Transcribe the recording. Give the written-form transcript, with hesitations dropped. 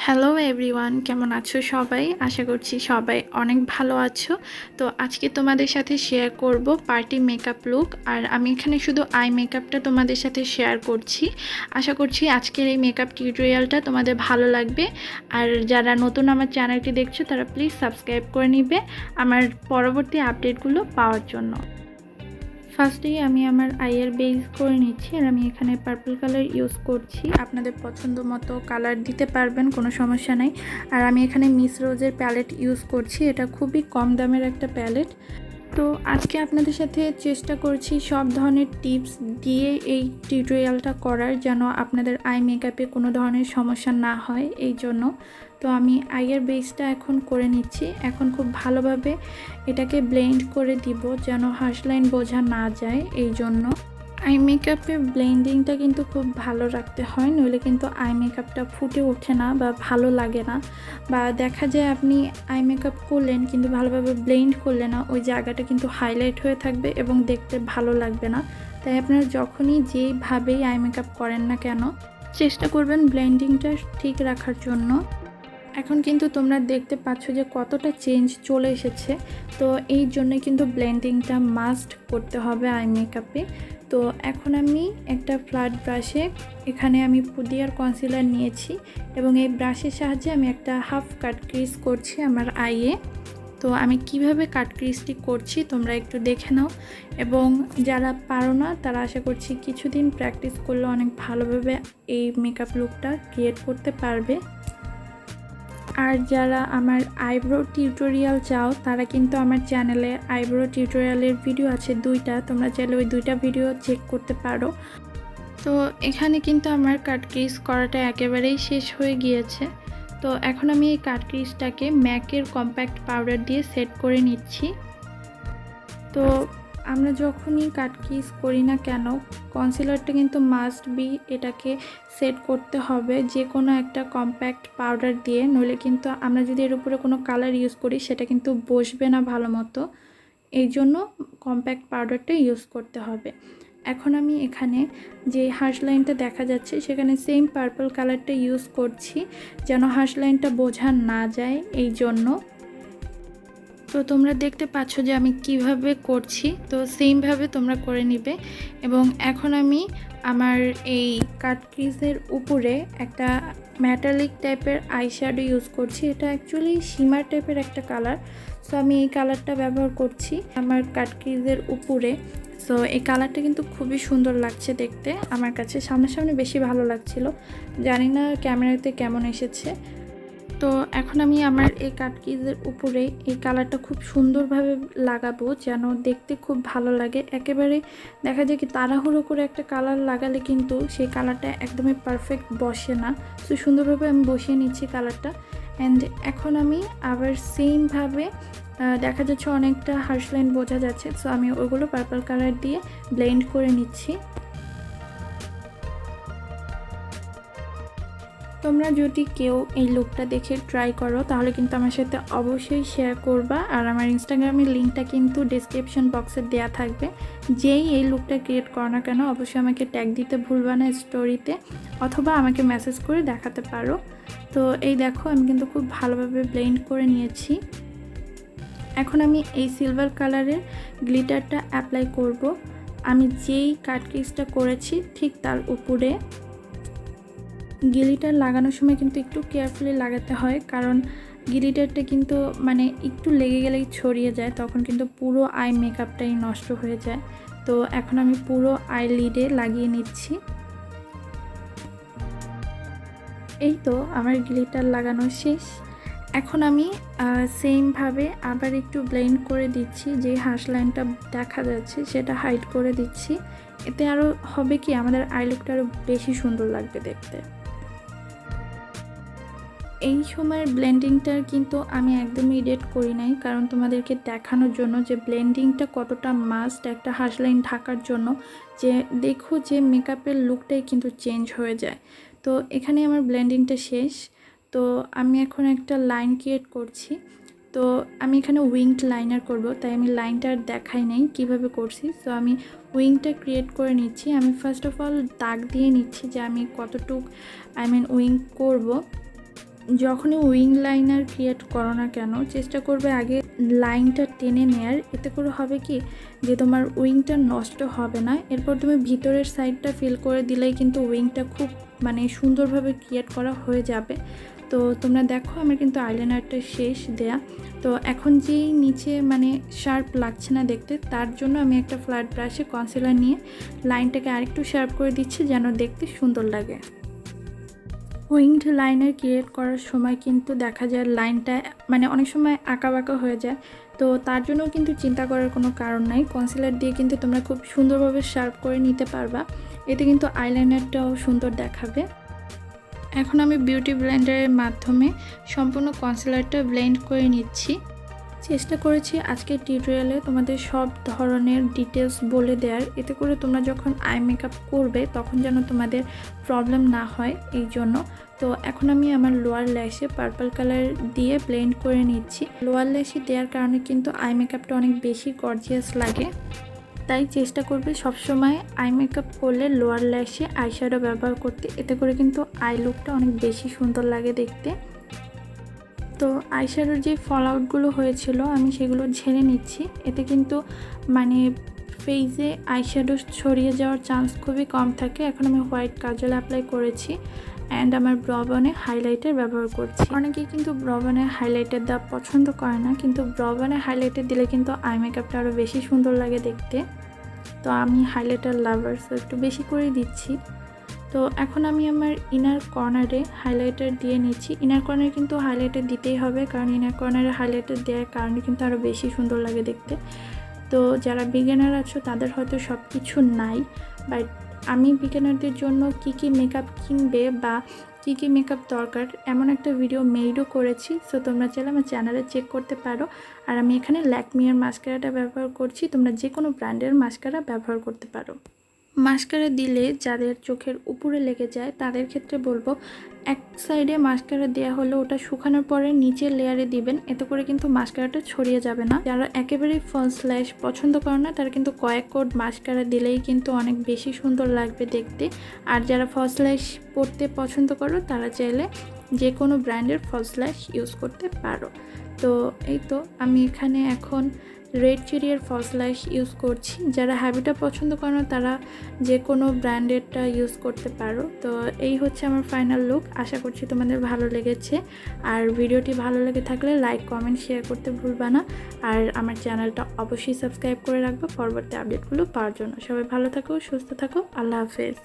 Hello everyone, কেমন আছো সবাই? আশা করছি সবাই অনেক ভালো আছো। তো আজকে তোমাদের সাথে শেয়ার করব পার্টি মেকআপ লুক। আর আমি এখানে শুধু আই মেকআপটা তোমাদের সাথে শেয়ার করছি। আশা করছি আজকের এই মেকআপ টিউটোরিয়ালটা তোমাদের ভালো লাগবে। আর যারা নতুন আমার চ্যানেলটি দেখছো তারা প্লিজ সাবস্ক্রাইব করে নিবে আমার পরবর্তী আপডেটগুলো পাওয়ার জন্য। ফার্স্টেই আমি আমার আইয়ের বেস করে নিচ্ছি। আর আমি এখানে পার্পল কালার ইউজ করছি। আপনাদের পছন্দ মতো কালার দিতে পারবেন, কোনো সমস্যা নেই। আর আমি এখানে মিস রোজের প্যালেট ইউজ করছি। এটা খুবই কম দামের একটা প্যালেট। তো আজকে আপনাদের সাথে চেষ্টা করছি সব ধরনের টিপস দিয়ে এই টিউটোরিয়ালটা করার, যেন আপনাদের আই মেকআপে কোনো ধরনের সমস্যা না হয়। এই জন্য তো আমি আইয়ের বেসটা এখন করে নিচ্ছি। এখন খুব ভালোভাবে এটাকে ব্লেন্ড করে দিব যেন হার্শ লাইন বোঝা না যায়। এই জন্য আই মেকআপে ব্লেন্ডিংটা কিন্তু খুব ভালো রাখতে হয়, নইলে কিন্তু আই মেকআপটা ফুটে ওঠে না বা ভালো লাগে না। বা দেখা যায় আপনি আই মেকআপ করলেন কিন্তু ভালোভাবে ব্লেন্ড করলে না, ওই জায়গাটা কিন্তু হাইলাইট হয়ে থাকবে এবং দেখতে ভালো লাগবে না। তাই আপনারা যখনই যেইভাবেই আই মেকআপ করেন না কেন, চেষ্টা করবেন ব্লেন্ডিংটা ঠিক রাখার জন্য। এখন কিন্তু তোমরা দেখতে পাচ্ছ যে কতটা চেঞ্জ চলে এসেছে। তো এই জন্যই কিন্তু ব্লেন্ডিংটা মাস্ট করতে হবে আই মেকআপে। তো এখন আমি একটা ফ্ল্যাট ব্রাশে এখানে আমি পুডিয়ার কনসিলার নিয়েছি এবং এই ব্রাশের সাহায্যে আমি একটা হাফ কাট ক্রিজ করছি আমার আইয়ে। তো আমি কিভাবে কাট ক্রিজটি করছি তোমরা একটু দেখে নাও। এবং যারা পারো না তারা আশা করছি কিছুদিন প্র্যাকটিস করলে অনেক ভালোভাবে এই মেকআপ লুকটা ক্রিয়েট করতে পারবে। আর যারা আমার আইব্রো টিউটোরিয়াল চাও তারা কিন্তু আমার চ্যানেলে আইব্রো টিউটোরিয়ালের ভিডিও আছে দুইটা, তোমরা চাইলে ওই দুইটা ভিডিও চেক করতে পারো। তো এখানে কিন্তু আমার কাট ক্রিজ করাটা একেবারেই শেষ হয়ে গিয়েছে। তো এখন আমি এই কাট ক্রিজটাকে ম্যাকের কম্প্যাক্ট পাউডার দিয়ে সেট করে নিচ্ছি। তো আমরা যখনই কাট ক্রিজ করি না কেন, কনসিলারটা কিন্তু মাস্ট বি এটাকে সেট করতে হবে যে কোনো একটা কম্প্যাক্ট পাউডার দিয়ে, নইলে কিন্তু আমরা যদি এর উপরে কোনো কালার ইউজ করি সেটা কিন্তু বসবে না ভালো মতো। এই জন্য কম্প্যাক্ট পাউডারটা ইউজ করতে হবে। এখন আমি এখানে যে হার্শ লাইনটা দেখা যাচ্ছে সেখানে সেম পার্পল কালারটা ইউজ করছি যেন হার্শ লাইনটা বোঝা না যায়। এই জন্য তো তোমরা দেখতে পাচ্ছ যে আমি কিভাবে করছি, তো সেমভাবে তোমরা করে নিবে। এবং এখন আমি আমার এই কাট ক্রিজের উপরে একটা মেটালিক টাইপের আইশ্যাডো ইউজ করছি। এটা অ্যাকচুয়ালি শিমার টাইপের একটা কালার। সো আমি এই কালারটা ব্যবহার করছি আমার কাট ক্রিজের উপরে। সো এই কালারটা কিন্তু খুবই সুন্দর লাগছে দেখতে, আমার কাছে সামনাসামনি বেশি ভালো লাগছিল, জানি না ক্যামেরাতে কেমন এসেছে। তো এখন আমি আমার এই কাট ক্রিজের উপরে এই কালারটা খুব সুন্দরভাবে লাগাবো যেন দেখতে খুব ভালো লাগে। একেবারে দেখা যায় কি তাড়াহুড়ো করে একটা কালার লাগালে কিন্তু সেই কালারটা একদমই পারফেক্ট বসে না। তো সুন্দরভাবে আমি বসিয়ে নিচ্ছি কালারটা। অ্যান্ড এখন আমি আবার সেমভাবে দেখা যাচ্ছে অনেকটা হার্শ লাইন বোঝা যাচ্ছে, সো আমি ওইগুলো পার্পল কালার দিয়ে ব্লেন্ড করে নিচ্ছি। তোমরা যদি কেউ এই লুকটা দেখে ট্রাই করো তাহলে কিন্তু আমার সাথে অবশ্যই শেয়ার করবা। আর আমার ইনস্টাগ্রামের লিঙ্কটা কিন্তু ডেসক্রিপশন বক্সে দেওয়া থাকবে। যেই এই লুকটা ক্রিয়েট করো না কেন অবশ্যই আমাকে ট্যাগ দিতে ভুলবা না স্টোরিতে, অথবা আমাকে মেসেজ করে দেখাতে পারো। তো এই দেখো আমি কিন্তু খুব ভালোভাবে ব্লেন্ড করে নিয়েছি। এখন আমি এই সিলভার কালারের গ্লিটারটা অ্যাপ্লাই করব আমি যেই কাট ক্রিজটা করেছি ঠিক তার উপরে। গ্লিটার লাগানোর সময় কিন্তু একটু কেয়ারফুলি লাগাতে হয়, কারণ গ্লিটারটা কিন্তু মানে একটু লেগে গেলেই ছড়িয়ে যায়, তখন কিন্তু পুরো আই মেকআপটাই নষ্ট হয়ে যায়। তো এখন আমি পুরো আই লিডে লাগিয়ে নিচ্ছি। এই তো আমার গ্লিটার লাগানো শেষ। এখন আমি সেমভাবে আবার একটু ব্লেন্ড করে দিচ্ছি, যে হার্শ লাইনটা দেখা যাচ্ছে সেটা হাইড করে দিচ্ছি। এতে আরও হবে কি আমাদের আই লুকটা আরও বেশি সুন্দর লাগবে দেখতে। এই সময়ের ব্লেন্ডিংটার কিন্তু আমি একদমই এডিট করি নাই, কারণ তোমাদেরকে দেখানোর জন্য যে ব্লেন্ডিংটা কতটা মাস্ট একটা হার্শ লাইন ঢাকার জন্য, যে দেখো যে মেকআপের লুকটাই কিন্তু চেঞ্জ হয়ে যায়। তো এখানে আমার ব্লেন্ডিংটা শেষ। তো আমি এখন একটা লাইন ক্রিয়েট করছি। তো আমি এখানে উইংড লাইনার করব, তাই আমি লাইনটা আর দেখাই নাই কীভাবে করছি। সো আমি উইংটা ক্রিয়েট করে নিচ্ছি। আমি ফার্স্ট অফ অল দাগ দিয়ে নিচ্ছি যে আমি কতটুক উইং করব। যখনই উইং লাইনার ক্রিয়েট করো না কেন, চেষ্টা করবে আগে লাইনটা টেনে নেয়ার। এতে করে হবে কি যে তোমার উইংটা নষ্ট হবে না। এরপর তুমি ভিতরের সাইডটা ফিল করে দিলেই কিন্তু উইংটা খুব মানে সুন্দরভাবে ক্রিয়েট করা হয়ে যাবে। তো তোমরা দেখো আমার কিন্তু আইলাইনারটা শেষ দেয়া। তো এখন যেই নিচে মানে শার্প লাগছে না দেখতে, তার জন্য আমি একটা ফ্ল্যাট ব্রাশে কনসিলার নিয়ে লাইনটাকে আরেকটু শার্প করে দিচ্ছি যেন দেখতে সুন্দর লাগে। উইংড লাইনার ক্রিয়েট করার সময় কিন্তু দেখা যায় লাইনটা মানে অনেক সময় আঁকা বাঁকা হয়ে যায়। তো তার জন্য কিন্তু চিন্তা করার কোনো কারণ নাই, কনসিলার দিয়ে কিন্তু তোমরা খুব সুন্দরভাবে শার্প করে নিতে পারবা। এতে কিন্তু আইলাইনারটাও সুন্দর দেখাবে। এখন আমি বিউটি ব্লেন্ডারের মাধ্যমে সম্পূর্ণ কনসিলারটা ব্লেন্ড করে নিচ্ছি। চেষ্টা করেছি আজকের টিউটোরিয়ালে তোমাদের সব ধরনের ডিটেলস বলে দেওয়ার, এতে করে তোমরা যখন আই মেকআপ করবে তখন যেন তোমাদের প্রবলেম না হয় এই জন্য। তো এখন আমি আমার লোয়ার ল্যাশে পার্পল কালার দিয়ে ব্লেন্ড করে নিচ্ছি। লোয়ার ল্যাশে দেওয়ার কারণে কিন্তু আই মেকআপটা অনেক বেশি গর্জিয়াস লাগে, তাই চেষ্টা করবে সবসময় আই মেকআপ করলে লোয়ার ল্যাশে আইশ্যাডো ব্যবহার করতে। এতে করে কিন্তু আই লুকটা অনেক বেশি সুন্দর লাগে দেখতে। তো আইশ্যাডোর যে ফল আউটগুলো হয়েছিল আমি সেগুলো ঝেড়ে নিচ্ছি। এতে কিন্তু মানে ফেসে আইশ্যাডো ছড়িয়ে যাওয়ার চান্স খুবই কম থাকে। এখন আমি হোয়াইট কাজল অ্যাপ্লাই করেছি অ্যান্ড আমার ব্রবনে হাইলাইটার ব্যবহার করছি। অনেকেই কিন্তু ব্রবনে হাইলাইটার দেওয়া পছন্দ করে না, কিন্তু ব্রবনে হাইলাইটার দিলে কিন্তু আই মেকআপটা আরও বেশি সুন্দর লাগে দেখতে। তো আমি হাইলাইটার লাভার, সো একটু বেশি করে দিচ্ছি। তো এখন আমি আমার ইনার কর্নারে হাইলাইটার দিয়ে নিচ্ছি। ইনার কর্নারে কিন্তু হাইলাইটার দিতেই হবে, কারণ ইনার কর্নারে হাইলাইটার দেওয়ার কারণে কিন্তু আরও বেশি সুন্দর লাগে দেখতে। তো যারা বিগিনার আছো তাদের হয়তো সব কিছু নাই, বাট আমি বিগিনারদের জন্য কি মেকআপ কিনবে বা কি মেকআপ দরকার এমন একটা ভিডিও মেডও করেছি। সো তোমরা চাইলে আমার চ্যানেলে চেক করতে পারো। আর আমি এখানে ল্যাকমির মাস্কারাটা ব্যবহার করছি, তোমরা যে কোনো ব্র্যান্ডের মাস্কারা ব্যবহার করতে পারো। মাস্কারা দিলে যাদের চোখের উপরে লেগে যায় তাদের ক্ষেত্রে বলবো এক সাইডে মাস্কারা দেওয়া হলে ওটা শুকানোর পরে নিচের লেয়ারে দিবেন, এতে করে কিন্তু মাস্কারাটা ছড়িয়ে যাবে না। যারা একেবারেই ফলস ল্যাশ পছন্দ করে না তারা কিন্তু কয়েক কোট মাস্কারা দিলেই কিন্তু অনেক বেশি সুন্দর লাগবে দেখতে। আর যারা ফলস ল্যাশ পরতে পছন্দ করো তারা চাইলে যে কোনো ব্র্যান্ডের ফলস ল্যাশ ইউজ করতে পারো। তো এই তো আমি এখানে এখন রেড চেরির ফলস ল্যাশ ইউজ করছি। যারা হ্যাবিটা পছন্দ করো না তারা যে কোনো ব্র্যান্ডেরটা ইউজ করতে পারো। তো এই হচ্ছে আমার ফাইনাল লুক। আশা করছি তোমাদের ভালো লেগেছে। আর ভিডিওটি ভালো লেগে থাকলে লাইক কমেন্ট শেয়ার করতে ভুলবা না। আর আমার চ্যানেলটা অবশ্যই সাবস্ক্রাইব করে রাখবে পরবর্তী আপডেটগুলো পাওয়ার জন্য। সবাই ভালো থাকো, সুস্থ থাকো, আল্লাহ হাফেজ।